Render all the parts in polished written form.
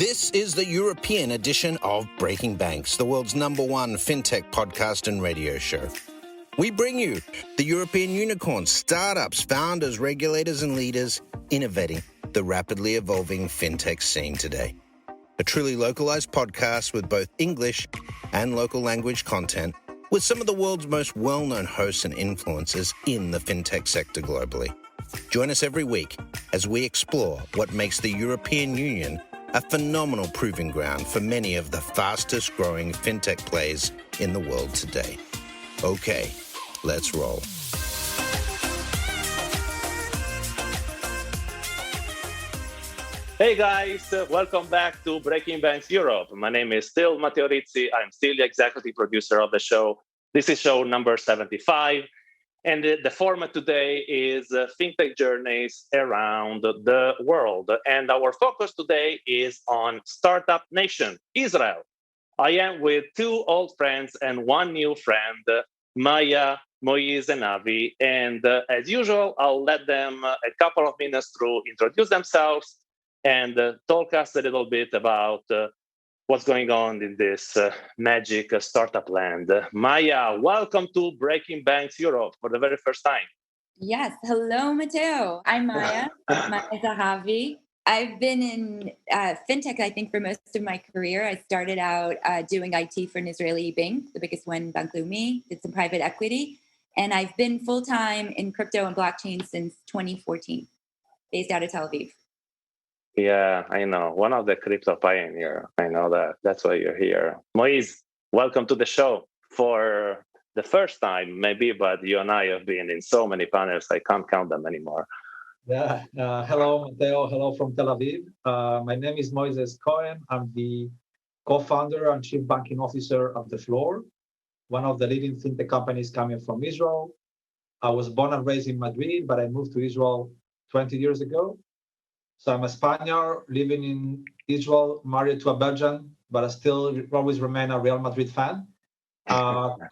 This is the European edition of Breaking Banks, the world's #1 FinTech podcast and radio show. We bring you the European unicorns, startups, founders, regulators, and leaders innovating the rapidly evolving FinTech scene today. A truly localized podcast with both English and local language content, with some of the world's most well-known hosts and influencers in the FinTech sector globally. Join us every week as we explore what makes the European Union a phenomenal proving ground for many of the fastest growing FinTech plays in the world today. Okay, let's roll. Hey guys, welcome back to Breaking Banks Europe. My name is still Matteo Rizzi. I'm still the executive producer of the show. This is show number 75. And the format today is FinTech journeys around the world. And our focus today is on Startup Nation, Israel. I am with two old friends and one new friend, Maya, Moises, and Avi. And as usual, I'll let them a couple of minutes to introduce themselves and talk us a little bit about what's going on in this magic startup land. Maya, welcome to Breaking Banks Europe for the very first time. Yes. Hello, Matteo. I'm Maya. Maya Zehavi. I've been in FinTech, I think, for most of my career. I started out doing IT for an Israeli bank, the biggest one, Bank Leumi, did some private equity. And I've been full-time in crypto and blockchain since 2014, based out of Tel Aviv. Yeah, I know. One of the crypto pioneer. I know that. That's why you're here. Moises, welcome to the show for the first time, maybe, but you and I have been in so many panels, I can't count them anymore. Yeah. Hello, Matteo. Hello from Tel Aviv. My name is Moises Cohen. I'm the co-founder and chief banking officer of The Floor, one of the leading fintech companies coming from Israel. I was born and raised in Madrid, but I moved to Israel 20 years ago. So I'm a Spaniard living in Israel, married to a Belgian, but I still always remain a Real Madrid fan.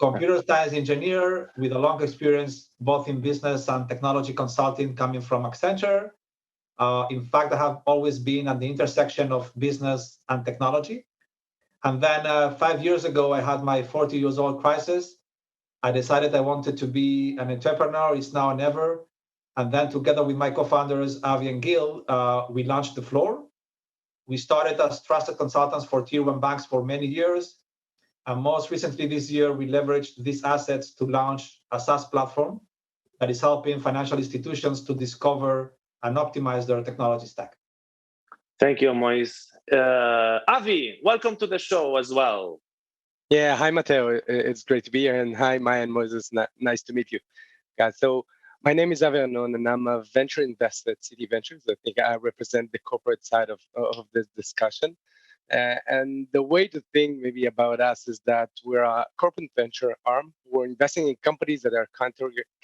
Computer science engineer with a long experience both in business and technology consulting coming from Accenture. In fact, I have always been at the intersection of business and technology. And then 5 years ago, I had my 40 years old crisis. I decided I wanted to be an entrepreneur. It's now or never. And then together with my co-founders, Avi and Gil, we launched The Floor. We started as trusted consultants for tier one banks for many years. And most recently this year, we leveraged these assets to launch a SaaS platform that is helping financial institutions to discover and optimize their technology stack. Thank you, Moises. Avi, welcome to the show as well. Yeah, hi, Matteo. It's great to be here. And hi, Maya and Moises. Nice to meet you, guys. So my name is Avi Arnon, and I'm a venture investor at Citi Ventures. I think I represent the corporate side of this discussion. And the way to think maybe about us is that we're a corporate venture arm. We're investing in companies that are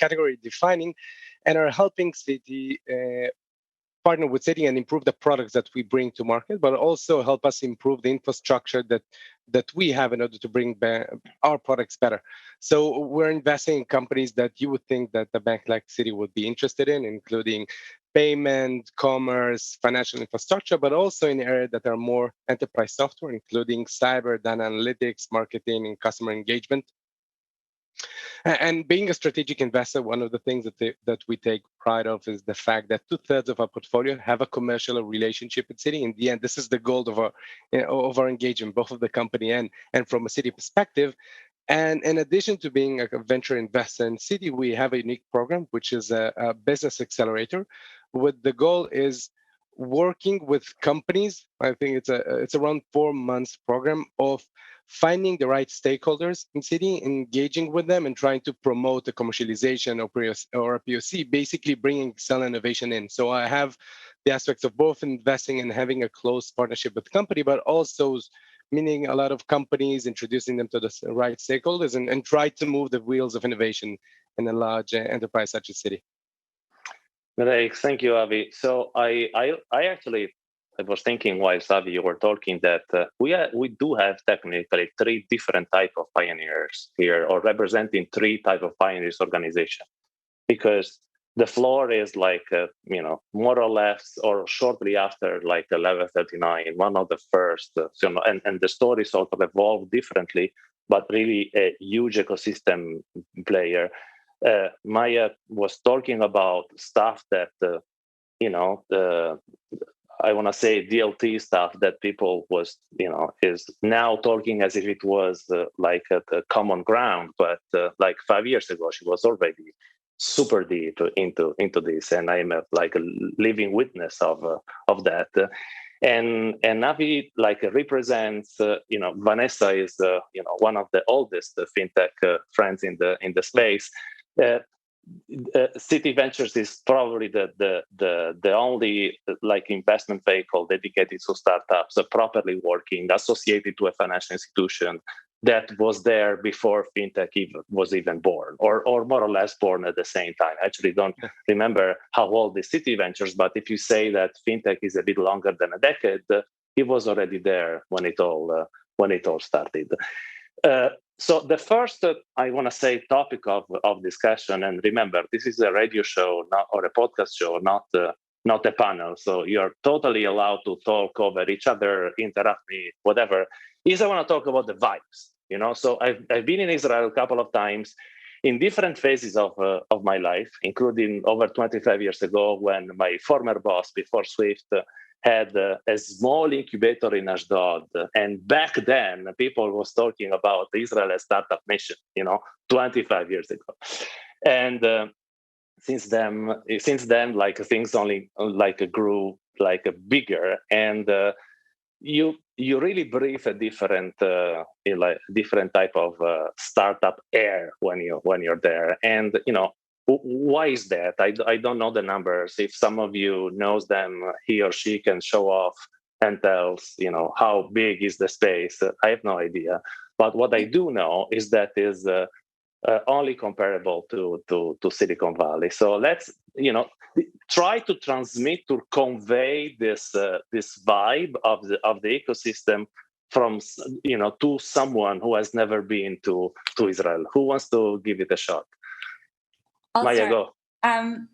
category defining and are helping Citi partner with Citi and improve the products that we bring to market, but also help us improve the infrastructure that we have in order to bring our products better. So we're investing in companies that you would think that a bank like Citi would be interested in, including payment, commerce, financial infrastructure, but also in areas that are more enterprise software, including cyber, data analytics, marketing, and customer engagement. And being a strategic investor, one of the things that we take pride of is the fact that 2/3 of our portfolio have a commercial relationship with Citi. In the end, this is the goal of our engagement, both of the company and from a Citi perspective. And in addition to being a venture investor in Citi, we have a unique program, which is a business accelerator. What the goal is working with companies. I think it's around 4 months program of finding the right stakeholders in Citi, engaging with them, and trying to promote the commercialization or a POC, basically bringing Excel innovation in. So I have the aspects of both investing and having a close partnership with the company, but also meaning a lot of companies, introducing them to the right stakeholders, and try to move the wheels of innovation in a large enterprise such as Citi. Great, thank you, Avi. So I was thinking while Avi you were talking that we do have technically 3 different type of pioneers here, or representing 3 type of pioneers organization, because the floor is like, more or less, or shortly after, like 1139, one of the first, and the story sort of evolved differently, but really a huge ecosystem player. Maya was talking about stuff that, I want to say DLT stuff that people is now talking as if it was like a common ground, but like 5 years ago, she was already super deep into this, and I'm a living witness of that. And Avi represents, Vanessa is one of the oldest fintech friends in the space. Citi Ventures is probably the only investment vehicle dedicated to startups, properly working, associated to a financial institution that was there before fintech was even born, or more or less born at the same time. I actually don't remember how old is Citi Ventures, but if you say that fintech is a bit longer than a decade, it was already there when it all started. So the first, I want to say, topic of discussion, and remember, this is a radio show or a podcast show, not a panel. So you're totally allowed to talk over each other, interrupt me, whatever. Is I want to talk about the vibes. So I've been in Israel a couple of times in different phases of my life, including over 25 years ago when my former boss before Swift had a small incubator in Ashdod. And back then, people was talking about Israel as startup nation, 25 years ago. And since then, things only grew bigger. And you really breathe a different type of startup air when you're there. And, why is that? I don't know the numbers. If some of you knows them, he or she can show off and tells, how big is the space. I have no idea. But what I do know is that is only comparable to Silicon Valley. So let's, try to transmit, to convey this vibe of the ecosystem from, to someone who has never been to Israel. Who wants to give it a shot? Maya, go.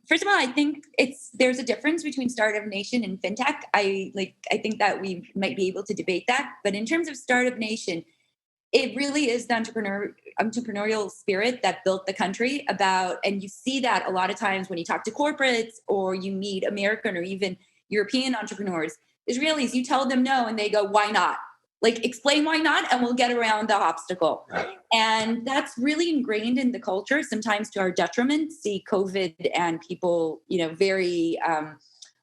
First of all, I think there's a difference between Startup Nation and FinTech. I think that we might be able to debate that. But in terms of Startup Nation, it really is the entrepreneurial spirit that built the country and you see that a lot of times when you talk to corporates or you meet American or even European entrepreneurs. Israelis, you tell them no and they go, why not? Explain why not, and we'll get around the obstacle. And that's really ingrained in the culture, sometimes to our detriment. See COVID and people, very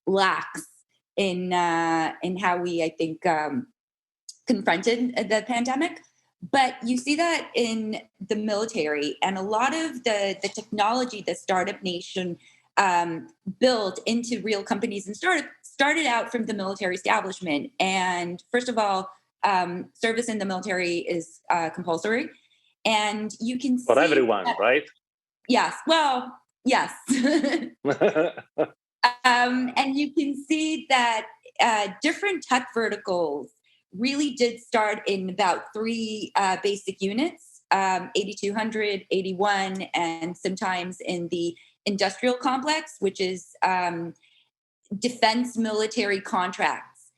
lax in how we, I think, confronted the pandemic. But you see that in the military, and a lot of the technology that Startup Nation built into real companies and started out from the military establishment. And first of all, service in the military is compulsory, and you can see for everyone, right? Yes. Well, yes. And you can see that different tech verticals really did start in about three basic units, 8200, 81, and sometimes in the industrial complex, which is defense military contracts.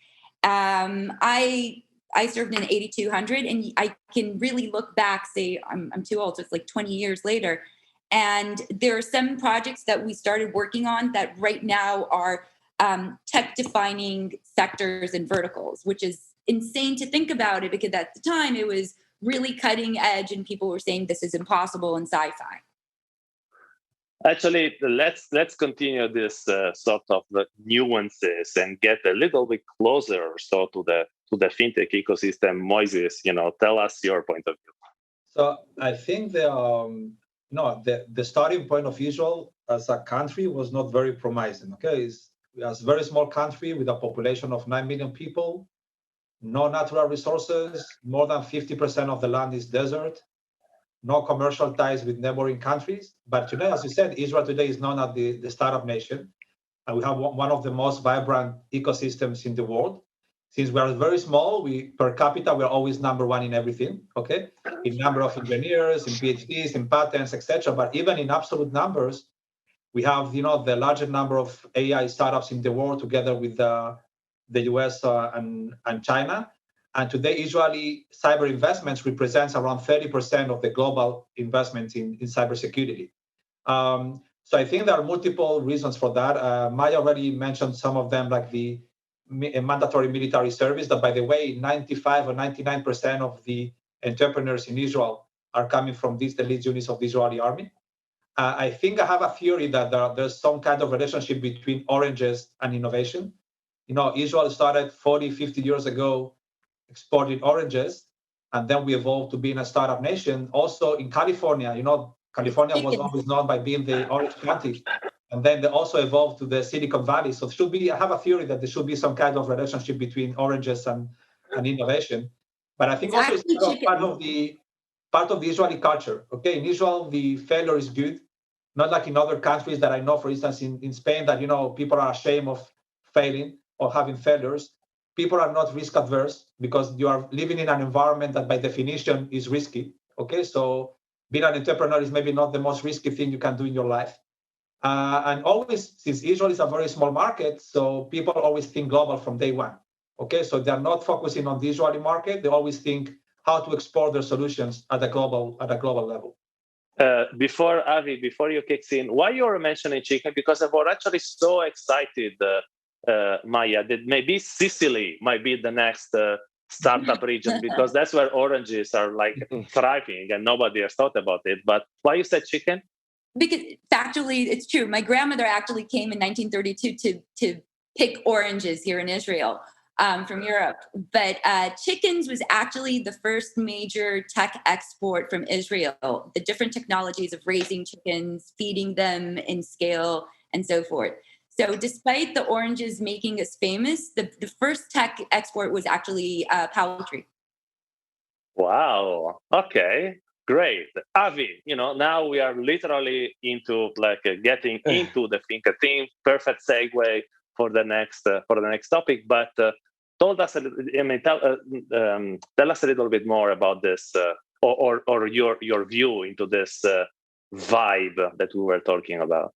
I served in 8200, and I can really look back, say I'm too old, so it's 20 years later. And there are some projects that we started working on that right now are tech-defining sectors and verticals, which is insane to think about it, because at the time it was really cutting edge and people were saying this is impossible in sci-fi. Actually, let's continue this sort of nuances and get a little bit closer to the fintech ecosystem. Moises, tell us your point of view. So I think the starting point of Israel as a country was not very promising. Okay, it's a very small country with a population of 9 million people, no natural resources, more than 50% of the land is desert, no commercial ties with neighboring countries. But today, as you said, Israel today is known as the startup nation, and we have one of the most vibrant ecosystems in the world. Since we are very small, per capita, we're always number one in everything, okay? In number of engineers, in PhDs, in patents, etc. But even in absolute numbers, We have, the largest number of AI startups in the world, together with the US and China. And today, usually, cyber investments represents around 30% of the global investments in cybersecurity. So I think there are multiple reasons for that. Maya already mentioned some of them, like the mandatory military service, that, by the way, 95 or 99% of the entrepreneurs in Israel are coming from these elite units of the Israeli army. I think I have a theory that there's some kind of relationship between oranges and innovation. Israel started 40, 50 years ago exporting oranges, and then we evolved to being a startup nation. Also in California, California was always known by being the orange county, and then they also evolved to the Silicon Valley. So I have a theory that there should be some kind of relationship between oranges and innovation. But I think also it's part of the Israeli culture. Okay, in Israel, the failure is good, not like in other countries that I know, for instance, in Spain, that people are ashamed of failing or having failures. People are not risk adverse because you are living in an environment that by definition is risky. Okay, so being an entrepreneur is maybe not the most risky thing you can do in your life. And always, since Israel is a very small market, so people always think global from day one. Okay, so they're not focusing on the Israeli market. They always think how to export their solutions at a global level. Before you kick in, why you were mentioning chicken? Because I was actually so excited, Maya, that maybe Sicily might be the next startup region, because that's where oranges are like thriving, and nobody has thought about it. But why you said chicken? Because factually, it's true. My grandmother actually came in 1932 to pick oranges here in Israel. From Europe. But chickens was actually the first major tech export from Israel, the different technologies of raising chickens, feeding them in scale, and so forth. So despite the oranges making us famous, the first tech export was actually poultry. Wow. Okay. Great. Avi, now we are literally into getting into the FinTech theme. Perfect segue for the next topic. But tell us a little bit more about this, or your view into this vibe that we were talking about.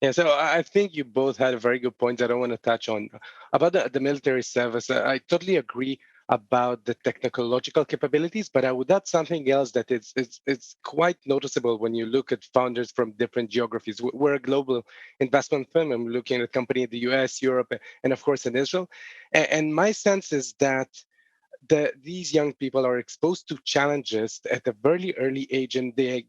Yeah, so I think you both had a very good point that I want to touch on. About the military service, I totally agree about the technological capabilities, but I would add something else that it's quite noticeable when you look at founders from different geographies. We're a global investment firm. I'm looking at a company in the US, Europe, and of course in Israel. And my sense is that these young people are exposed to challenges at a very early age, and they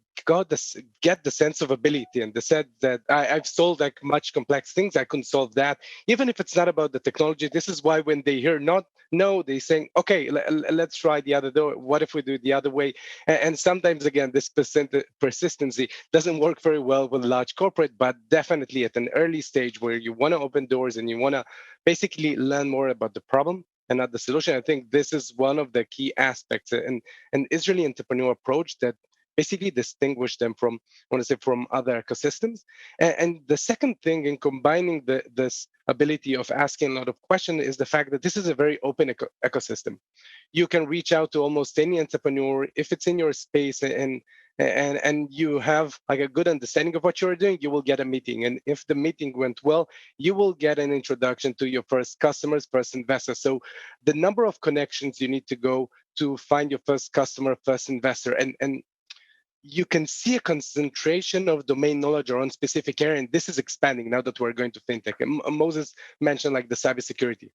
get the sense of ability, and they said that I've solved like much complex things, I couldn't solve that, even if it's not about the technology. This is why when they hear no, they saying, okay, let's try the other door. What if we do it the other way? And sometimes, again, this persistency doesn't work very well with large corporate, but definitely at an early stage where you want to open doors and you want to basically learn more about the problem and not the solution. I think this is one of the key aspects, and an Israeli entrepreneur approach that basically distinguish them from other ecosystems. And the second thing in combining this ability of asking a lot of questions is the fact that this is a very open ecosystem. You can reach out to almost any entrepreneur if it's in your space, and you have like a good understanding of what you're doing, you will get a meeting. And if the meeting went well, you will get an introduction to your first customers, first investors. So the number of connections you need to go to find your first customer, first investor, and you can see a concentration of domain knowledge around specific area, and this is expanding now that we're going to FinTech. And Moses mentioned like the cybersecurity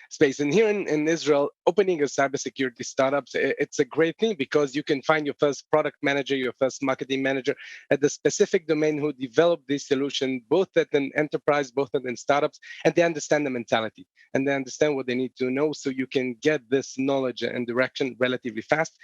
space. And here in Israel, opening a cybersecurity startups, it's a great thing because you can find your first product manager, your first marketing manager at the specific domain who developed this solution, both at an enterprise, both at an startups, and they understand the mentality and they understand what they need to know. So you can get this knowledge and direction relatively fast.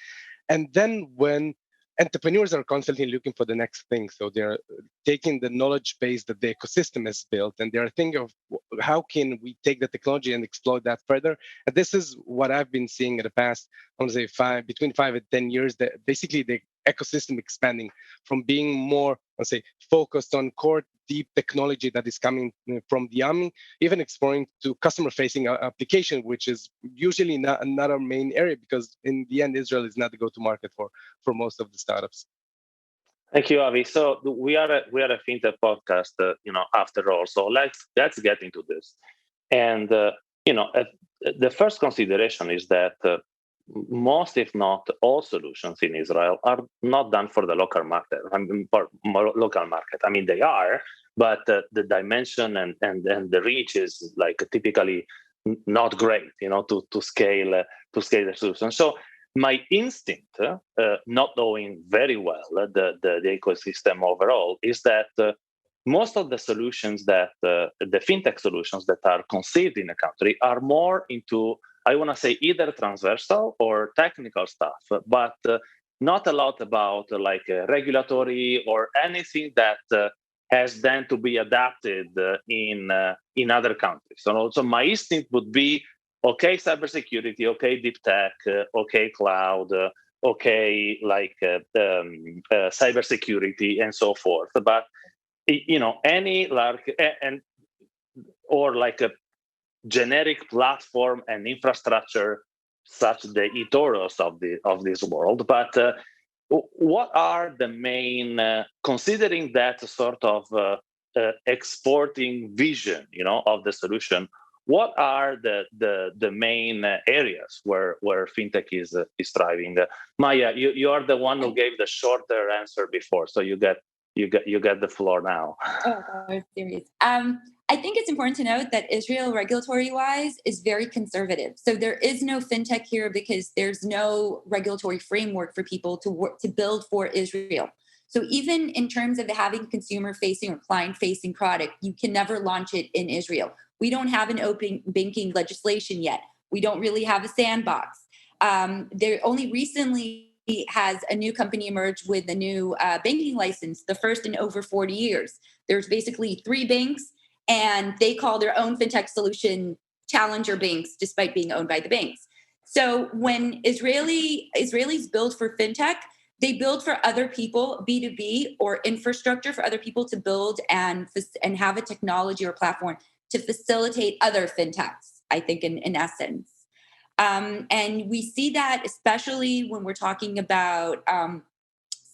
And then when entrepreneurs are constantly looking for the next thing. So they're taking the knowledge base that the ecosystem has built, and they're thinking of how can we take the technology and exploit that further. And this is what I've been seeing in the past, I want to say between 5 and 10 years, that basically the ecosystem expanding from being more, let's say, focused on core deep technology that is coming from the army, even exploring to customer-facing application, which is usually not our main area, because in the end, Israel is not the go-to market for most of the startups. Thank you, Avi. So we are a fintech podcast, after all. So let's get into this. And the first consideration is that most, if not all, solutions in Israel are not done for the local market. Local market. I mean, they are, but the dimension and the reach is like typically not great. To scale the solution. So my instinct, not knowing very well the ecosystem overall, is that most of the solutions the fintech solutions that are conceived in a country are more into, I want to say, either transversal or technical stuff, but not a lot about regulatory or anything that has then to be adapted in other countries. So also my instinct would be, okay, cybersecurity, okay, deep tech, okay, cloud, okay, cybersecurity and so forth. But any large or like a generic platform and infrastructure, such the eToros of this world. But what are the main, considering that sort of exporting vision, of the solution? What are the main areas where fintech is thriving? Maya, you are the one who gave the shorter answer before, so you get the floor now. Oh, serious. I think it's important to note that Israel, regulatory-wise, is very conservative. So there is no fintech here because there's no regulatory framework for people to build for Israel. So even in terms of having consumer-facing or client-facing product, you can never launch it in Israel. We don't have an open banking legislation yet. We don't really have a sandbox. There only recently has a new company emerged with a new banking license, the first in over 40 years. There's basically 3 banks, and they call their own fintech solution challenger banks, despite being owned by the banks. So when Israelis build for fintech, they build for other people, B2B or infrastructure for other people to build and have a technology or platform to facilitate other fintechs, I think, in essence. And we see that especially when we're talking about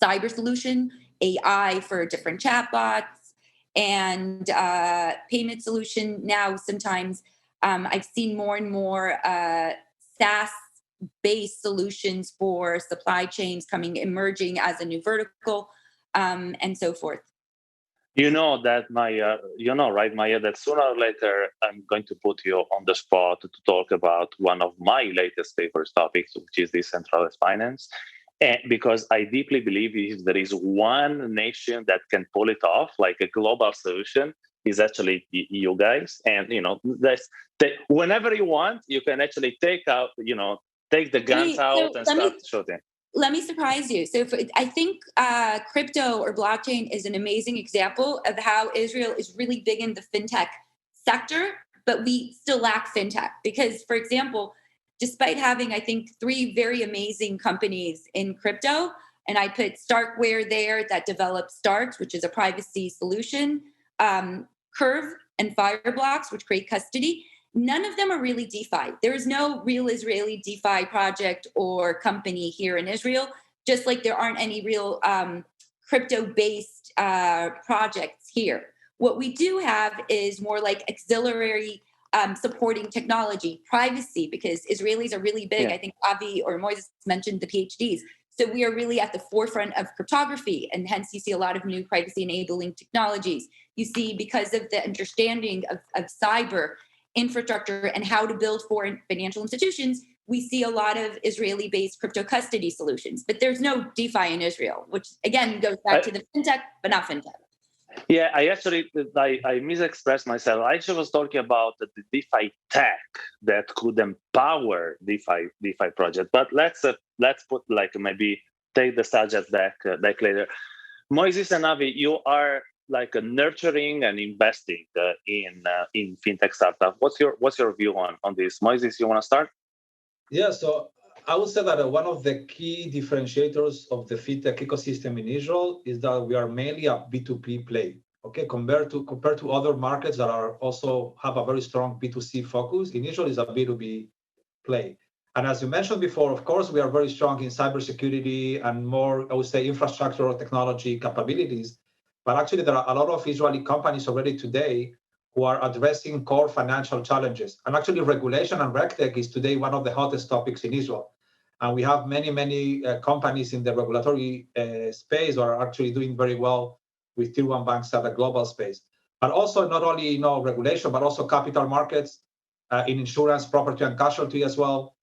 cyber solution, AI for different chatbots, and payment solution. Now, sometimes I've seen more and more SaaS-based solutions for supply chains emerging as a new vertical, and so forth. You know that, Maya, right, Maya, that sooner or later I'm going to put you on the spot to talk about one of my latest favorite topics, which is decentralized finance. And because I deeply believe if there is one nation that can pull it off, like a global solution, is actually you guys. And, whenever you want, you can actually take the guns out and start shooting. Let me surprise you. So I think crypto or blockchain is an amazing example of how Israel is really big in the fintech sector, but we still lack fintech. Because, for example, despite having, I think, 3 very amazing companies in crypto, and I put Starkware there that develops Starks, which is a privacy solution, Curve and Fireblocks, which create custody. None of them are really DeFi. There is no real Israeli DeFi project or company here in Israel, just like there aren't any real crypto-based projects here. What we do have is more like auxiliary supporting technology, privacy, because Israelis are really big. I think Avi or Moises mentioned the PhDs. So we are really at the forefront of cryptography, and hence you see a lot of new privacy-enabling technologies. You see, because of the understanding of cyber infrastructure and how to build for financial institutions, we see a lot of Israeli-based crypto custody solutions. But there's no DeFi in Israel, which again goes back to the fintech, but not fintech. Yeah, I misexpressed myself. I actually was talking about the DeFi tech that could empower DeFi project. But let's put maybe take the subject back later. Moises and Avi, you are nurturing and investing in fintech startup. What's your view on this? Moises, you want to start? Yeah, so I would say that one of the key differentiators of the fintech ecosystem in Israel is that we are mainly a B2B play. Okay, compared to other markets that are also have a very strong B2C focus, in Israel is a B2B play. And as you mentioned before, of course, we are very strong in cybersecurity and more, I would say, infrastructure or technology capabilities. But actually, there are a lot of Israeli companies already today who are addressing core financial challenges. And actually, regulation and RegTech is today one of the hottest topics in Israel. And we have many companies in the regulatory space who are actually doing very well with tier one banks at a global space. But also not only regulation, but also capital markets in insurance, property and casualty as well.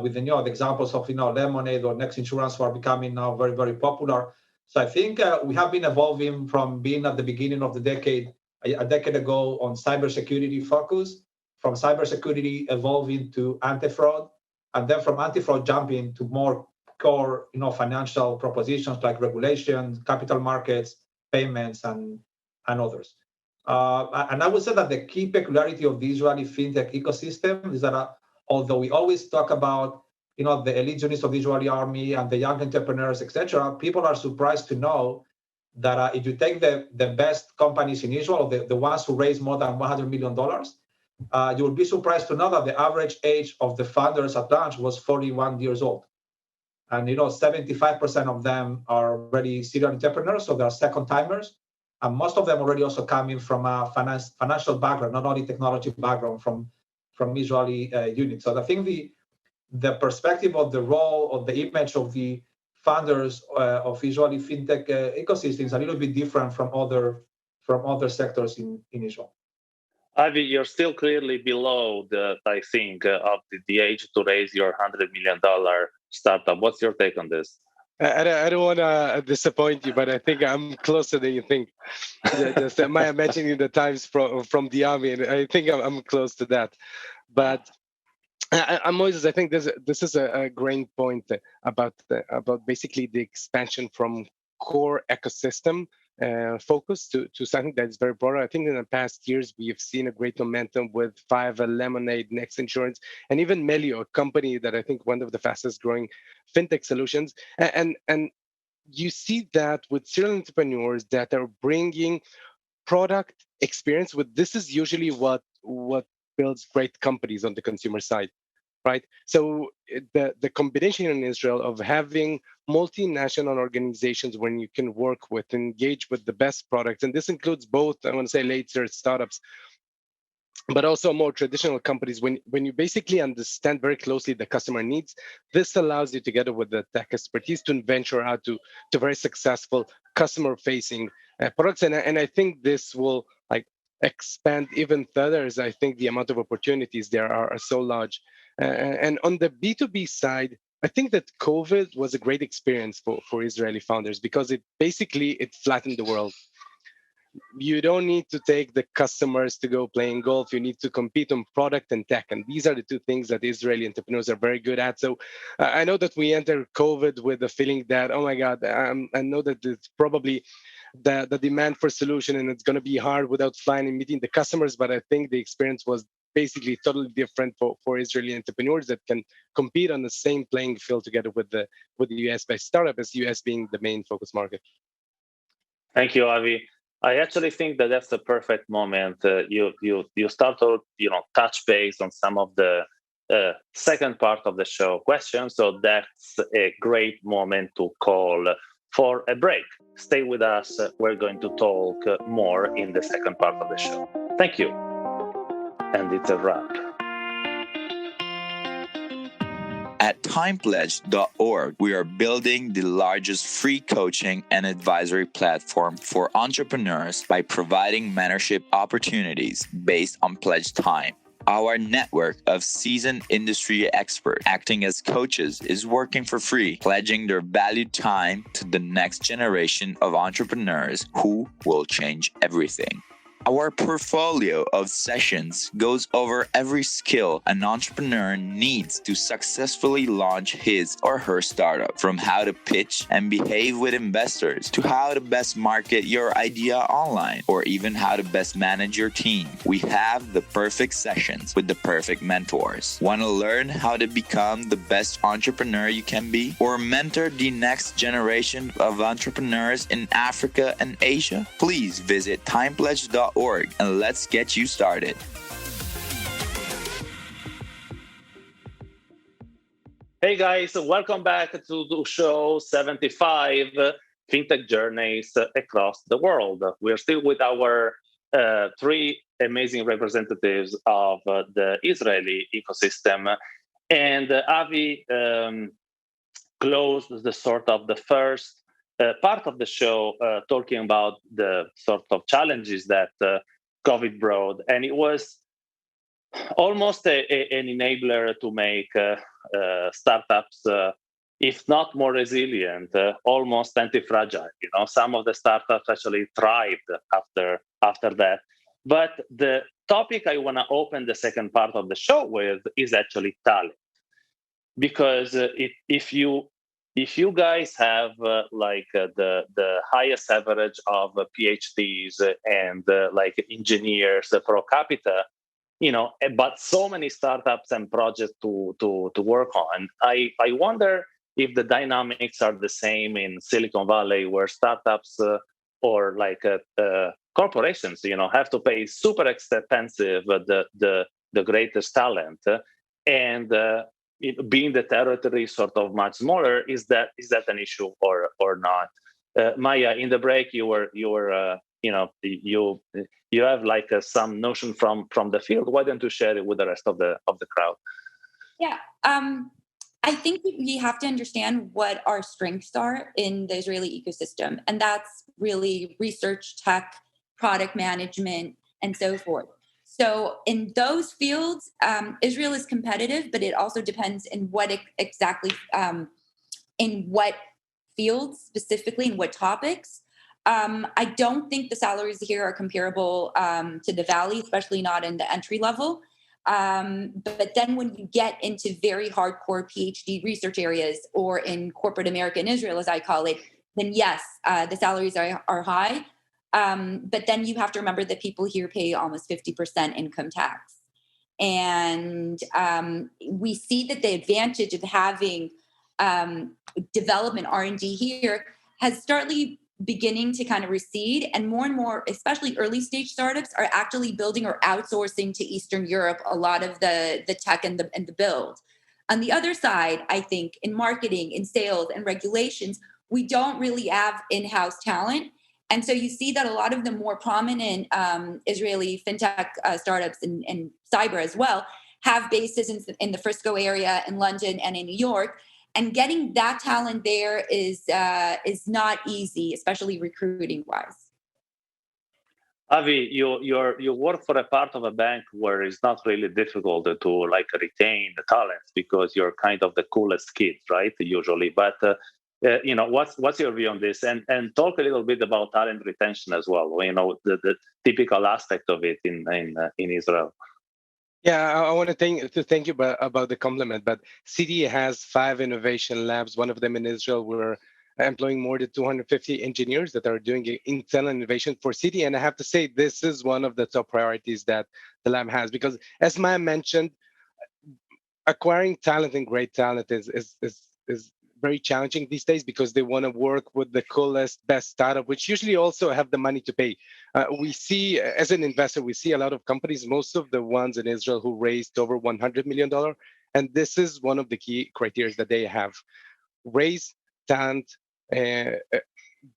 With the examples of Lemonade or Next Insurance who are becoming now very, very popular. So I think we have been evolving from being at the beginning of the decade, a decade ago, on cybersecurity focus, from cybersecurity evolving to anti-fraud, and then from anti-fraud jumping to more core financial propositions like regulation, capital markets, payments, and others. And I would say that the key peculiarity of the Israeli fintech ecosystem is that although we always talk about the elite units of the Israeli army and the young entrepreneurs, etc., people are surprised to know that if you take the best companies in Israel, the ones who raise more than $100 million, you will be surprised to know that the average age of the founders at launch was 41 years old. And 75% of them are already serial entrepreneurs, so they are second timers. And most of them already also coming from a financial background, not only technology background from Israeli units. So I think the perspective of the role of the image of the founders of Israeli fintech ecosystem is a little bit different from other sectors in Israel. Avi, you're still clearly below of the age to raise your $100 million startup. What's your take on this? I don't want to disappoint you, but I think I'm closer than you think. Just Maya mentioning the times from the army, and I think I'm close to that. But Moises, I think this is a great point about basically the expansion from core ecosystem focus to something that's very broader. I think in the past years we have seen a great momentum with Fiverr, Lemonade, Next Insurance, and even Melio, a company that I think one of the fastest growing fintech solutions. And you see that with serial entrepreneurs that are bringing product experience with. This is usually what builds great companies on the consumer side. Right. So the combination in Israel of having multinational organizations when you can work with, engage with the best products, and this includes both, I want to say, later startups, but also more traditional companies. When you basically understand very closely the customer needs, this allows you, together with the tech expertise, to venture out to very successful customer-facing products. And I think this will expand even further, as I think the amount of opportunities there are so large. And on the B2B side, I think that COVID was a great experience for Israeli founders because it flattened the world. You don't need to take the customers to go playing golf. You need to compete on product and tech. And these are the two things that Israeli entrepreneurs are very good at. So I know that we entered COVID with the feeling that, oh my God, I know that it's probably the demand for solution and it's going to be hard without flying and meeting the customers. But I think the experience was basically totally different for Israeli entrepreneurs that can compete on the same playing field together with the US-based startup, as US being the main focus market. Thank you, Avi. I actually think that that's the perfect moment. You start to touch base on some of the second part of the show questions. So that's a great moment to call for a break. Stay with us. We're going to talk more in the second part of the show. Thank you. And it's a wrap. At timepledge.org, we are building the largest free coaching and advisory platform for entrepreneurs by providing mentorship opportunities based on pledged time. Our network of seasoned industry experts acting as coaches is working for free, pledging their valued time to the next generation of entrepreneurs who will change everything. Our portfolio of sessions goes over every skill an entrepreneur needs to successfully launch his or her startup, from how to pitch and behave with investors to how to best market your idea online, or even how to best manage your team. We have the perfect sessions with the perfect mentors. Want to learn how to become the best entrepreneur you can be, or mentor the next generation of entrepreneurs in Africa and Asia? Please visit timepledge.org and let's get you started. Hey guys, welcome back to show 75, FinTech Journeys Across the World. We're still with our three amazing representatives of the Israeli ecosystem. And Avi closed the first part of the show talking about the sort of challenges that COVID brought. And it was almost an enabler to make startups, if not more resilient, almost anti-fragile. Some of the startups actually thrived after that. But the topic I want to open the second part of the show with is actually talent, because if you guys have the highest average of PhDs and like engineers pro capita, but so many startups and projects to work on. I wonder if the dynamics are the same in Silicon Valley, where startups or like corporations, have to pay super expensive the greatest talent, and being the territory sort of much smaller, is that an issue or not? Maya, in the break, you have like some notion from the field. Why don't you share it with the rest of the crowd? Yeah, I think we have to understand what our strengths are in the Israeli ecosystem, and that's really research, tech, product management, and so forth. So in those fields, Israel is competitive, but it also depends in what exactly, in what fields specifically, in what topics. I don't think the salaries here are comparable to the Valley, especially not in the entry level. But then when you get into very hardcore PhD research areas, or in corporate America and Israel, as I call it, then yes, the salaries are high. But then you have to remember that people here pay almost 50% income tax. And we see that the advantage of having development R&D here has started beginning to kind of recede, and more, especially early stage startups, are actually building or outsourcing to Eastern Europe a lot of the tech and the build. On the other side, I think in marketing, in sales, and regulations, we don't really have in-house talent. And so you see that a lot of the more prominent Israeli FinTech startups and cyber as well have bases in the Frisco area, in London, and in New York. And getting that talent there is not easy, especially recruiting wise. Avi, you work for a part of a bank where it's not really difficult to like retain the talents, because you're kind of the coolest kids, right? Usually, but what's your view on this? And talk a little bit about talent retention as well. The typical aspect of it in Israel. Yeah, I want to thank you about the compliment. But Citi has 5 innovation labs. One of them in Israel. We're employing more than 250 engineers that are doing internal innovation for Citi. And I have to say, this is one of the top priorities that the lab has, because as Maya mentioned, acquiring talent and great talent is very challenging these days, because they want to work with the coolest, best startup, which usually also have the money to pay. We see, as an investor, we see a lot of companies, most of the ones in Israel who raised over $100 million. And this is one of the key criteria that they have. Raise talent,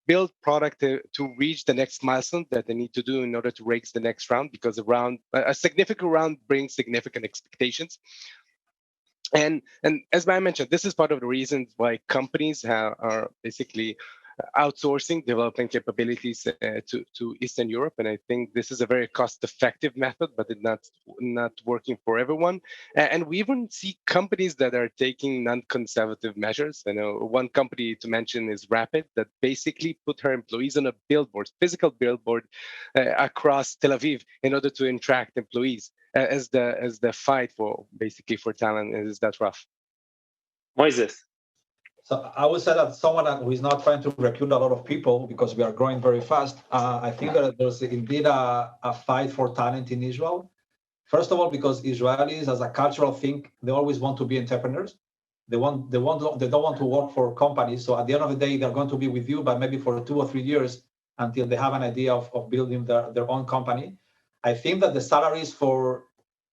build product to reach the next milestone that they need to do in order to raise the next round, because a significant round brings significant expectations. And as I mentioned, this is part of the reasons why companies are basically outsourcing development capabilities to Eastern Europe. And I think this is a very cost-effective method, but it's not working for everyone. And we even see companies that are taking non-conservative measures. I know one company to mention is Rapid, that basically put her employees on a billboard, physical billboard across Tel Aviv in order to attract employees. As the fight for talent is that rough. Moises. So I would say that someone who is not trying to recruit a lot of people, because we are growing very fast, I think that there's indeed a fight for talent in Israel. First of all, because Israelis, as a cultural thing, they always want to be entrepreneurs. They don't want to work for companies. So at the end of the day, they're going to be with you, but maybe for 2 or 3 years until they have an idea of building their own company. I think that the salaries for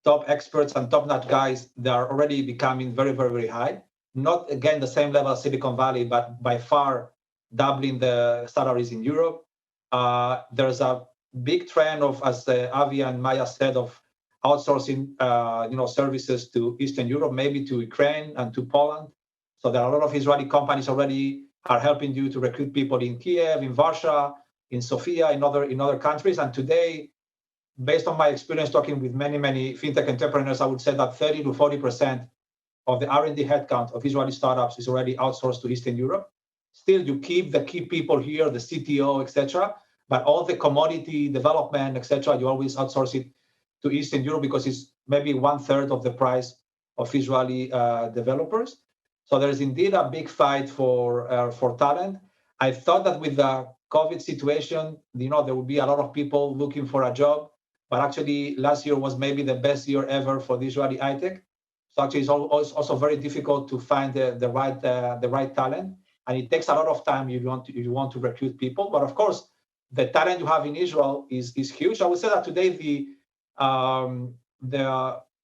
top experts and top-notch guys, they are already becoming very, very, very high. not again the same level as Silicon Valley, but by far doubling the salaries in Europe. There's a big trend of, as Avi and Maya said, of outsourcing services to Eastern Europe, maybe to Ukraine and to Poland. So there are a lot of Israeli companies already are helping you to recruit people in Kiev, in Warsaw, in Sofia, in other countries. And today, based on my experience talking with many fintech entrepreneurs, I would say that 30 to 40% of the R&D headcount of Israeli startups is already outsourced to Eastern Europe. Still, you keep the key people here, the CTO, etc. But all the commodity development, etc., you always outsource it to Eastern Europe because it's maybe 1/3 of the price of Israeli developers. So there's indeed a big fight for talent. I thought that with the COVID situation, there would be a lot of people looking for a job, but actually last year was maybe the best year ever for the Israeli high tech. So actually, it's also very difficult to find the right talent, and it takes a lot of time if you want to recruit people. But of course, the talent you have in Israel is huge. I would say that today the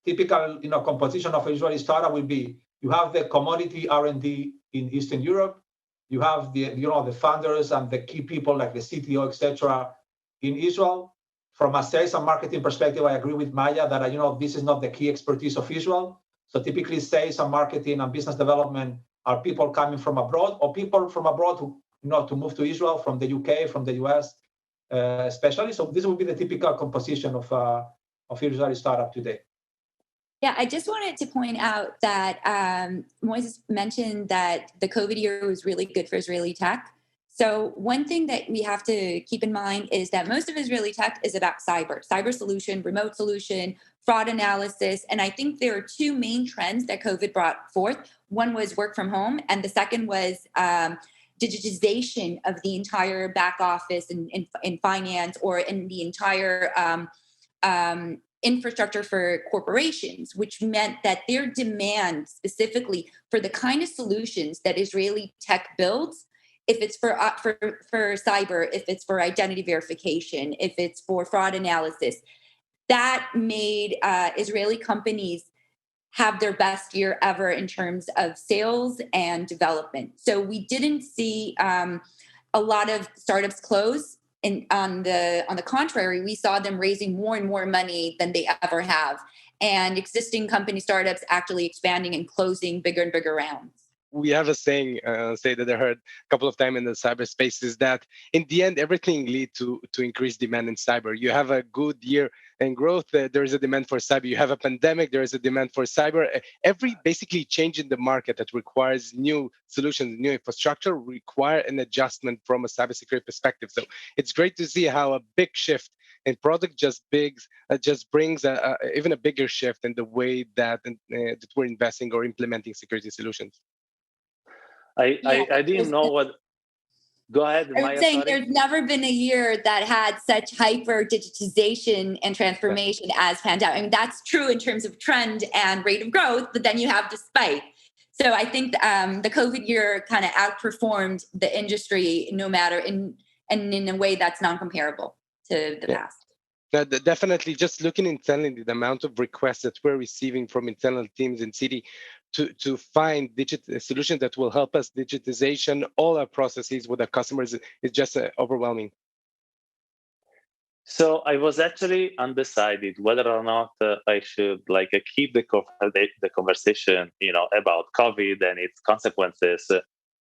typical composition of an Israeli startup will be: you have the commodity R&D in Eastern Europe, you have the founders and the key people like the CTO, etc. in Israel. From a sales and marketing perspective, I agree with Maya that this is not the key expertise of Israel. So typically, sales and marketing and business development are people coming from abroad, or people from abroad who to move to Israel from the UK, from the US, especially. So this would be the typical composition of Israeli startup today. Yeah, I just wanted to point out that Moises mentioned that the COVID year was really good for Israeli tech. So one thing that we have to keep in mind is that most of Israeli tech is about cyber solution, remote solution, fraud analysis. And I think there are two main trends that COVID brought forth. One was work from home, and the second was digitization of the entire back office in finance, or in the entire infrastructure for corporations, which meant that their demand specifically for the kind of solutions that Israeli tech builds, if it's for cyber, if it's for identity verification, if it's for fraud analysis, that made Israeli companies have their best year ever in terms of sales and development. So we didn't see a lot of startups close. And on the contrary, we saw them raising more and more money than they ever have, and existing company startups actually expanding and closing bigger and bigger rounds. We have a saying that I heard a couple of times in the cyberspace, is that in the end, everything leads to increased demand in cyber. You have a good year in growth, there is a demand for cyber. You have a pandemic, there is a demand for cyber. Every basically change in the market that requires new solutions, new infrastructure, require an adjustment from a cybersecurity perspective. So it's great to see how a big shift in product just brings even a bigger shift in the way that we're investing or implementing security solutions. I didn't know what. Go ahead, Maya. I was saying there's never been a year that had such hyper digitization and transformation as pandemic. I mean, that's true in terms of trend and rate of growth, but then you have the spike. So I think the COVID year kind of outperformed the industry, no matter in a way that's non-comparable to the past. Definitely, just looking internally, the amount of requests that we're receiving from internal teams in Citi to find digital solutions that will help us digitization all our processes with our customers is just overwhelming. So I was actually undecided whether or not I should keep the conversation, about COVID and its consequences,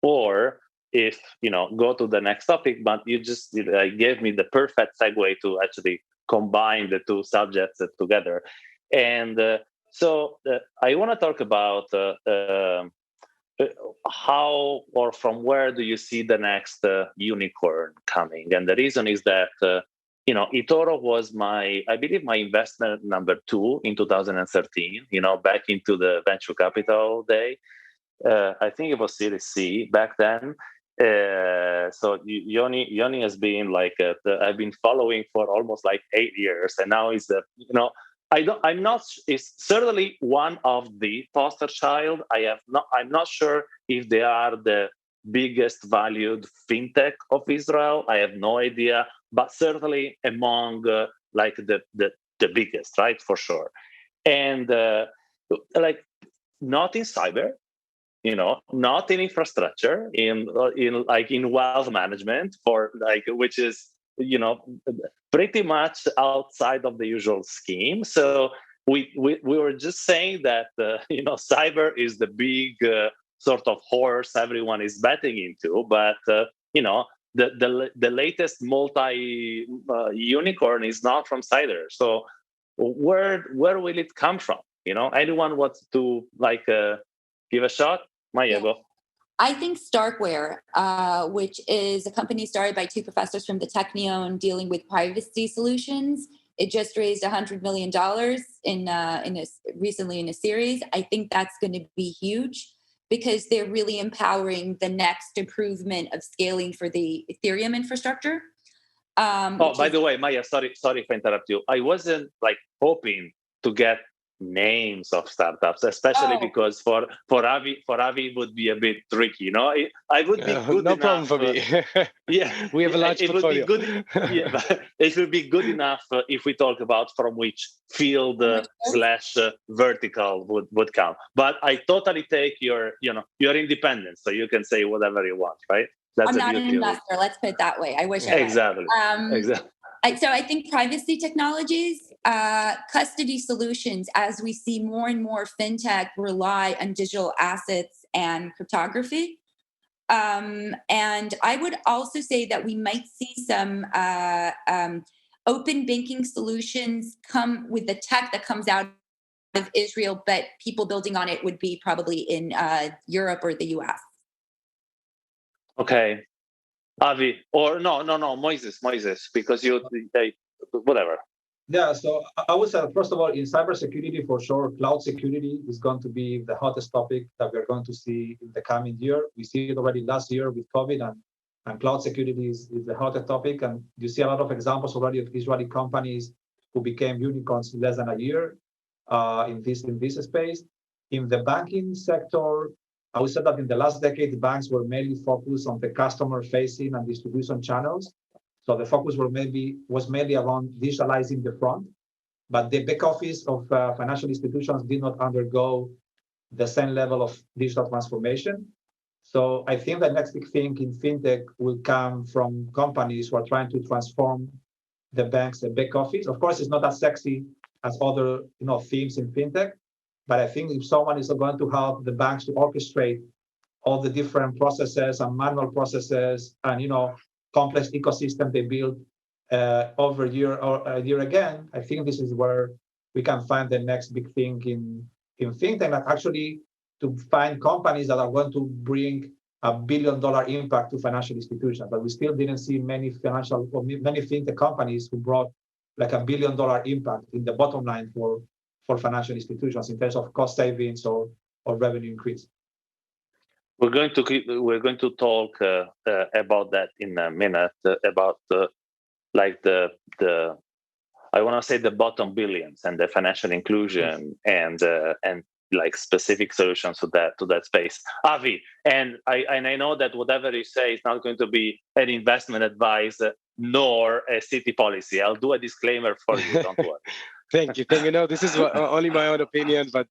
or if go to the next topic. But you just gave me the perfect segue to actually combine the two subjects together. And so I want to talk about how or from where do you see the next unicorn coming? And the reason is that, eToro was I believe my investment number 2 in 2013, back into the venture capital day. I think it was Series C back then. So Yoni has been I've been following for almost 8 years, and now is it's certainly one of the poster child. I'm not sure if they are the biggest valued fintech of Israel. I have no idea, but certainly among the biggest, right, for sure. And not in cyber, not in infrastructure, in wealth management, which is pretty much outside of the usual scheme. So we were just saying that cyber is the big sort of horse everyone is betting into, but the latest multi unicorn is not from cyber. So where will it come from? Anyone wants to give a shot? Maya, I think Starkware, which is a company started by two professors from the Technion dealing with privacy solutions. It just raised $100 million recently in a series. I think that's going to be huge because they're really empowering the next improvement of scaling for the Ethereum infrastructure. By the way, Maya, sorry if I interrupt you. I wasn't hoping to get names of startups, especially because for Avi it would be a bit tricky. I would be good no enough. Problem for me. We have a large portfolio. It would be good enough if we talk about from which field / vertical would count. But I totally take your independence, so you can say whatever you want, right? I'm not an investor. Let's put it that way. I wish I was. Exactly. So I think privacy technologies, custody solutions, as we see more and more fintech rely on digital assets and cryptography. And I would also say that we might see some open banking solutions come with the tech that comes out of Israel, but people building on it would be probably in Europe or the US. Okay. Avi, or no, Moises, because whatever. Yeah, so I would say, first of all, in cybersecurity, for sure, cloud security is going to be the hottest topic that we're going to see in the coming year. We see it already last year with COVID, and cloud security is the hottest topic. And you see a lot of examples already of Israeli companies who became unicorns in less than a year in this space. In the banking sector, I would say that in the last decade, the banks were mainly focused on the customer-facing and distribution channels. So the focus was mainly around digitalizing the front, but the back office of financial institutions did not undergo the same level of digital transformation. So I think the next big thing in fintech will come from companies who are trying to transform the bank's back office. Of course, it's not as sexy as other themes in fintech, but I think if someone is going to help the banks to orchestrate all the different processes and manual processes and complex ecosystem they build over a year again, I think this is where we can find the next big thing in fintech, and actually to find companies that are going to bring $1 billion impact to financial institutions. But we still didn't see many fintech companies who brought $1 billion impact in the bottom line for financial institutions in terms of cost savings or revenue increase. We're going to talk about that in a minute, about the I want to say the bottom billions and the financial inclusion and specific solutions to that space. Avi, and I know that whatever you say is not going to be an investment advice nor a Citi policy. I'll do a disclaimer for you. Don't worry. Thank you. No, this is only my own opinion, but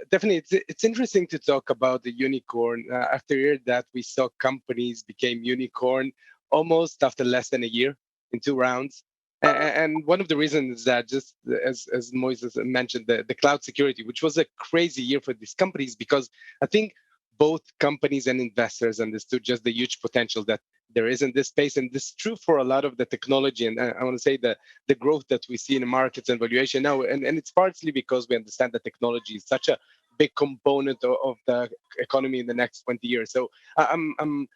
definitely it's interesting to talk about the unicorn. After a year that we saw companies became unicorn almost after less than a year in 2 rounds. And one of the reasons is that, just as Moises mentioned, the cloud security, which was a crazy year for these companies, because I think both companies and investors understood just the huge potential that there is in this space. And this is true for a lot of the technology. And I want to say the growth that we see in the markets and valuation now. And it's partly because we understand that technology is such a big component of the economy in the next 20 years. So I'm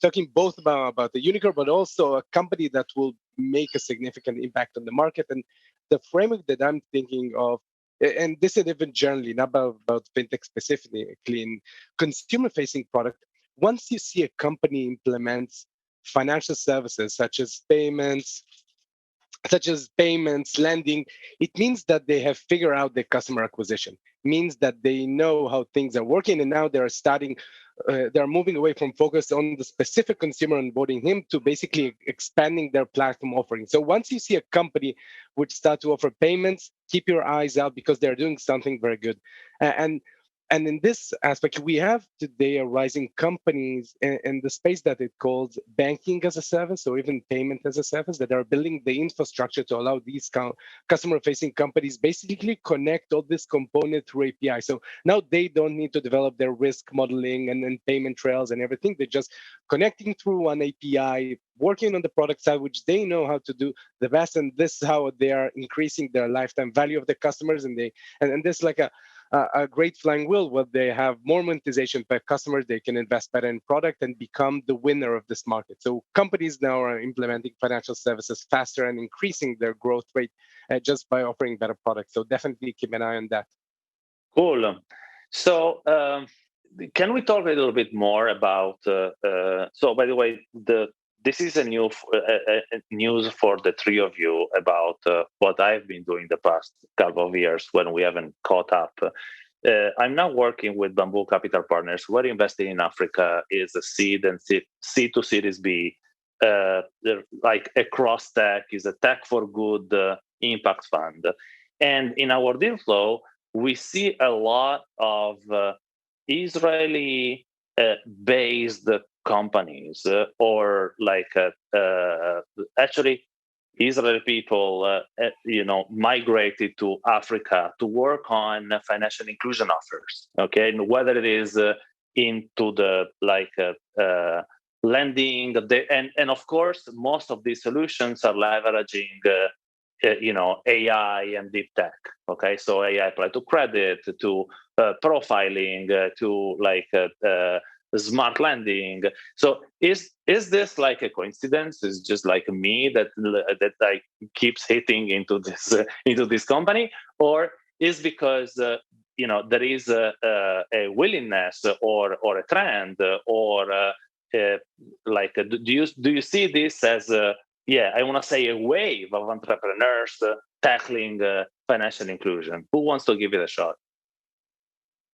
talking both about the unicorn, but also a company that will make a significant impact on the market. And the framework that I'm thinking of, and this is even generally, not about fintech specifically, in consumer-facing product, once you see a company implements financial services such as payments, lending, it means that they have figured out their customer acquisition. It means that they know how things are working, and now they're moving away from focus on the specific consumer and onboarding him to basically expanding their platform offering. So once you see a company which start to offer payments, keep your eyes out because they're doing something very good. And And in this aspect, we have today arising companies in the space that it calls banking as a service or even payment as a service that are building the infrastructure to allow these customer-facing companies basically connect all this component through API. So now they don't need to develop their risk modeling and then payment trails and everything. They're just connecting through one API, working on the product side, which they know how to do the best. And this is how they are increasing their lifetime value of the customers. And this is like a great flying wheel where they have more monetization per customer, they can invest better in product and become the winner of this market. So companies now are implementing financial services faster and increasing their growth rate just by offering better products. So definitely keep an eye on that. Cool. So can we talk a little bit more about, so by the way, this is a news for the three of you about what I've been doing the past couple of years when we haven't caught up. I'm now working with Bamboo Capital Partners. We're investing in Africa is a seed and C to Series B, like a cross tech, is a tech for good impact fund. And in our deal flow, we see a lot of Israeli based companies or like actually Israeli people migrated to Africa to work on financial inclusion offers, okay, and whether it is into the lending, and of course most of these solutions are leveraging AI and deep tech, okay, so AI applied to credit, to profiling, to smart lending. So is this like a coincidence? Is just like me that like keeps hitting into this company, or is because there is a willingness or a trend or do you see this as I want to say a wave of entrepreneurs tackling financial inclusion? Who wants to give it a shot?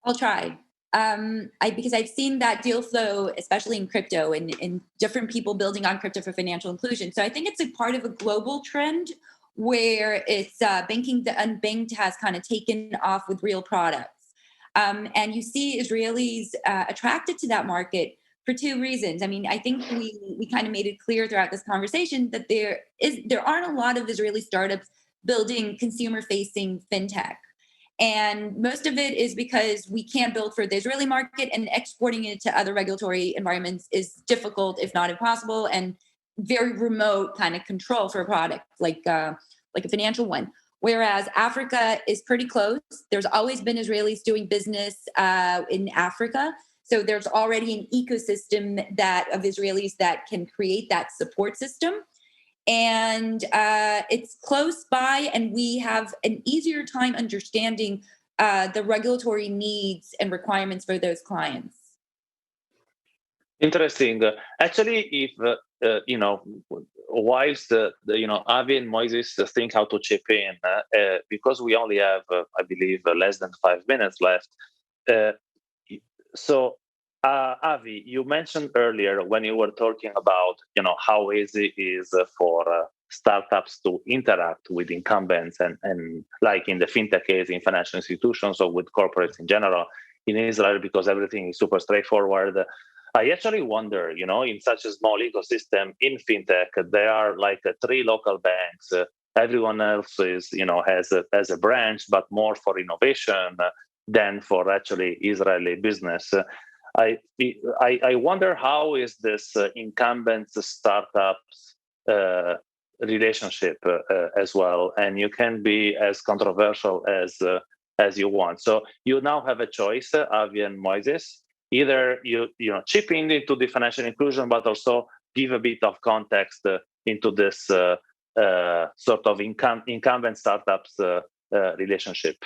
I'll try. Because I've seen that deal flow, especially in crypto and different people building on crypto for financial inclusion. So I think it's a part of a global trend where it's banking the unbanked has kind of taken off with real products. And you see Israelis attracted to that market for two reasons. I mean, I think we kind of made it clear throughout this conversation that there aren't a lot of Israeli startups building consumer-facing fintech. And most of it is because we can't build for the Israeli market, and exporting it to other regulatory environments is difficult, if not impossible, and very remote kind of control for a product like a financial one. Whereas Africa is pretty close. There's always been Israelis doing business in Africa. So there's already an ecosystem of Israelis that can create that support system. And it's close by, and we have an easier time understanding the regulatory needs and requirements for those clients. Interesting. Actually, if whilst Avi and Moises think how to chip in, because we only have, I believe, less than 5 minutes left. So, Avi, you mentioned earlier when you were talking about how easy it is for startups to interact with incumbents and like in the fintech case, in financial institutions or with corporates in general in Israel, because everything is super straightforward. I actually wonder, in such a small ecosystem in fintech, there are like 3 local banks. Everyone else is, has a branch, but more for innovation than for actually Israeli business. I wonder how is this incumbent startups relationship as well, and you can be as controversial as you want. So you now have a choice, Avi and Moises. Either you chip into the financial inclusion, but also give a bit of context into this sort of incumbent startups relationship.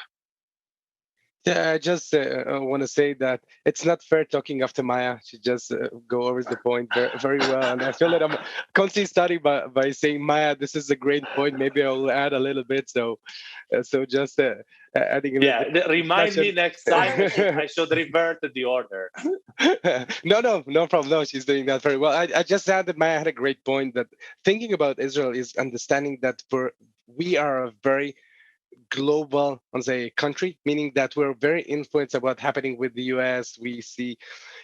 Yeah, I just want to say that it's not fair talking after Maya. She just go over the point very well. And I feel that I'm constantly starting by saying, Maya, this is a great point. Maybe I will add a little bit. So just adding a little bit. Remind me next time I should revert to the order. No problem. No, she's doing that very well. I just added Maya had a great point that thinking about Israel is understanding that we are a very global, country, meaning that we're very influenced about happening with the US. We see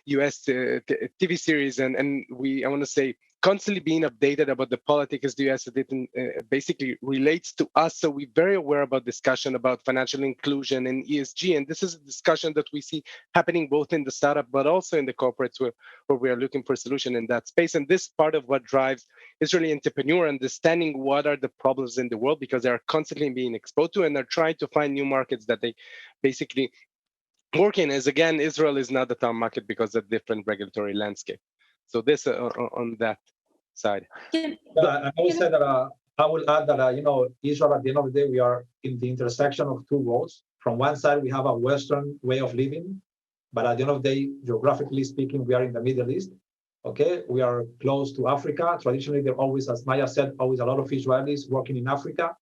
US TV series, and I want to say, constantly being updated about the politics of the US. It basically relates to us. So we're very aware about discussion about financial inclusion and ESG. And this is a discussion that we see happening both in the startup, but also in the corporates where we are looking for a solution in that space. And this part of what drives Israeli entrepreneur, understanding what are the problems in the world, because they are constantly being exposed to, and they're trying to find new markets that they basically work in. As again, Israel is not the top market because of different regulatory landscape. So this on that side. I would say that I will add that Israel, at the end of the day, we are in the intersection of two worlds. From one side, we have a Western way of living, but at the end of the day, geographically speaking, we are in the Middle East. Okay, we are close to Africa. Traditionally, there always, as Maya said, always a lot of Israelis working in Africa.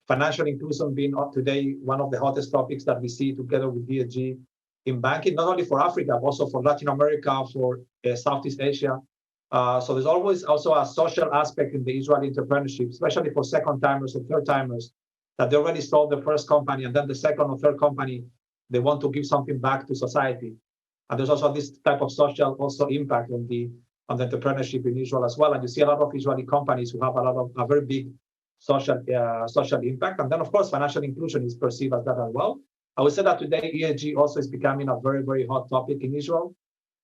Financial inclusion being today one of the hottest topics that we see together with ESG in banking, not only for Africa, but also for Latin America, for Southeast Asia. So there's always also a social aspect in the Israeli entrepreneurship, especially for second-timers or third-timers, that they already sold the first company, and then the second or third company, they want to give something back to society. And there's also this type of social impact on the entrepreneurship in Israel as well. And you see a lot of Israeli companies who have a very big social impact. And then, of course, financial inclusion is perceived as that as well. I would say that today ESG also is becoming a very, very hot topic in Israel.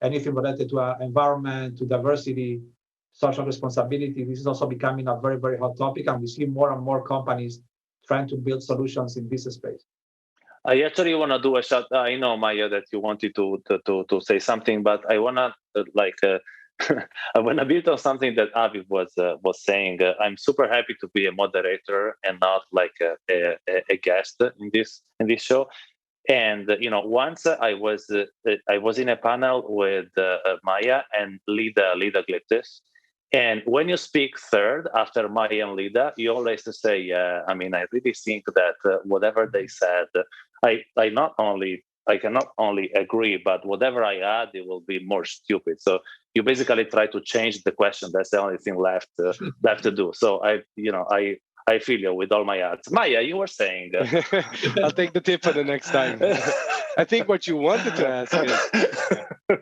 Anything related to environment, to diversity, social responsibility, this is also becoming a very, very hot topic. And we see more and more companies trying to build solutions in this space. I actually want to do a shot. I know, Maya, that you wanted to say something, but I want to I want to build on something that Avi was saying. I'm super happy to be a moderator and not like a guest in this show. And once I was in a panel with Maya and Lida Gliptis. And when you speak third after Maya and Lida, you always say, I really think that whatever they said, I cannot only agree, but whatever I add, it will be more stupid. So you basically try to change the question. That's the only thing left to do. So I feel you with all my ads. Maya, you were saying. I'll take the tip for the next time. I think what you wanted to ask is.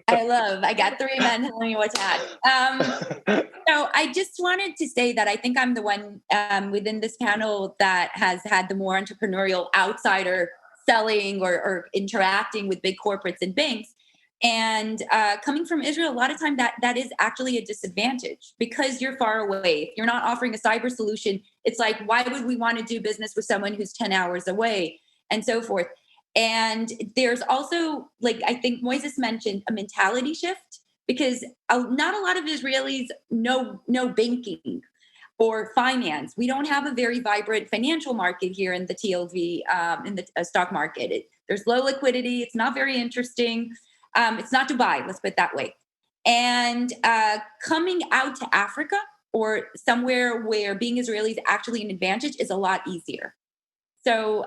I got 3 men telling me what to add. So I just wanted to say that I think I'm the one within this panel that has had the more entrepreneurial outsider selling or interacting with big corporates and banks. And coming from Israel, a lot of time that is actually a disadvantage because you're far away. If you're not offering a cyber solution, it's like, why would we want to do business with someone who's 10 hours away and so forth? And there's also, like I think Moises mentioned, a mentality shift because not a lot of Israelis know banking or finance. We don't have a very vibrant financial market here in the TLV, in the stock market. There's low liquidity. It's not very interesting. It's not Dubai, let's put it that way. And coming out to Africa or somewhere where being Israeli is actually an advantage is a lot easier. So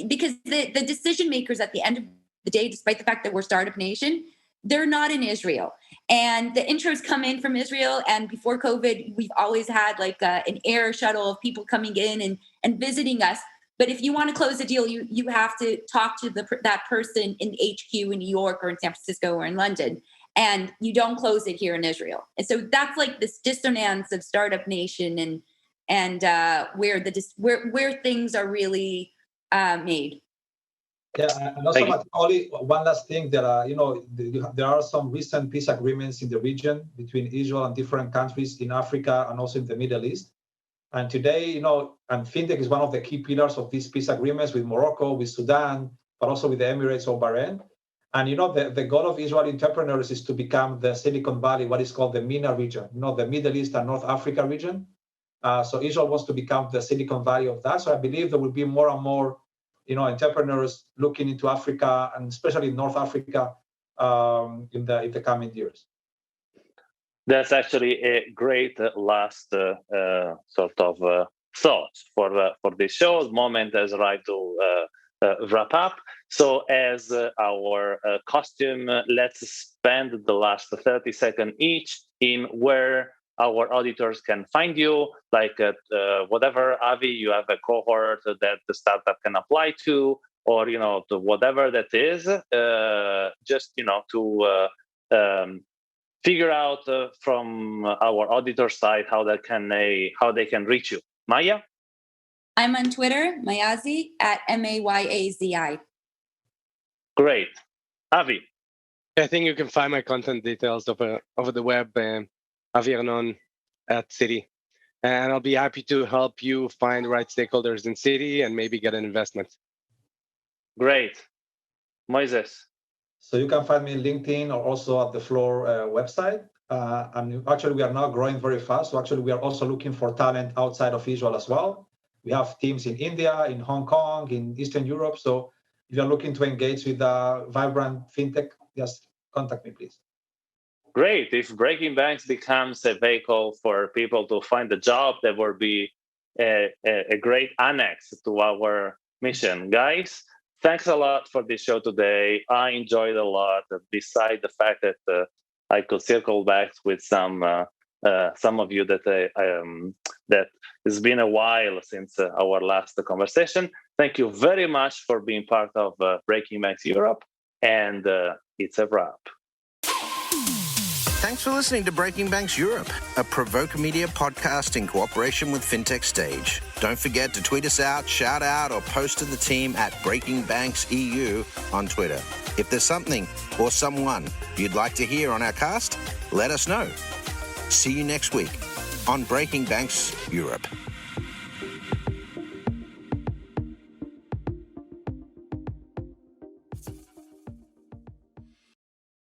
because the decision makers at the end of the day, despite the fact that we're a startup nation, they're not in Israel. And the intros come in from Israel. And before COVID, we've always had like an air shuttle of people coming in and visiting us. But if you want to close a deal, you have to talk to that person in HQ in New York or in San Francisco or in London. And you don't close it here in Israel. And so that's like this dissonance of startup nation and where things are really made. Yeah, and also only one last thing that there are some recent peace agreements in the region between Israel and different countries in Africa and also in the Middle East. And today, and FinTech is one of the key pillars of these peace agreements with Morocco, with Sudan, but also with the Emirates or Bahrain. And the goal of Israeli entrepreneurs is to become the Silicon Valley, what is called the MENA region, the Middle East and North Africa region. So Israel wants to become the Silicon Valley of that. So I believe there will be more and more entrepreneurs looking into Africa and especially North Africa in the coming years. That's actually a great last sort of thought for this show. The moment has arrived to wrap up. So as our costume, let's spend the last 30 seconds each in where our auditors can find you, like at whatever, Avi, you have a cohort that the startup can apply to, or, to whatever that is, just, to figure out from our auditor side how they can reach you. Maya? I'm on Twitter, Mayazi, at Mayazi. Great. Avi? I think you can find my content details over the web, Avi Arnon at Citi. And I'll be happy to help you find the right stakeholders in Citi and maybe get an investment. Great. Moises? So you can find me on LinkedIn or also at the Floor website. And actually, we are now growing very fast. So actually, we are also looking for talent outside of Israel as well. We have teams in India, in Hong Kong, in Eastern Europe. So if you're looking to engage with a vibrant fintech, just contact me, please. Great. If Breaking Banks becomes a vehicle for people to find a job, that would be a great annex to our mission. Guys, thanks a lot for this show today. I enjoyed a lot, beside the fact that I could circle back with some of you that it's been a while since our last conversation. Thank you very much for being part of Breaking Banks Europe, and it's a wrap. Thanks for listening to Breaking Banks Europe, a Provoke Media podcast in cooperation with FinTech Stage. Don't forget to tweet us out, shout out, or post to the team at Breaking Banks EU on Twitter. If there's something or someone you'd like to hear on our cast, let us know. See you next week on Breaking Banks Europe.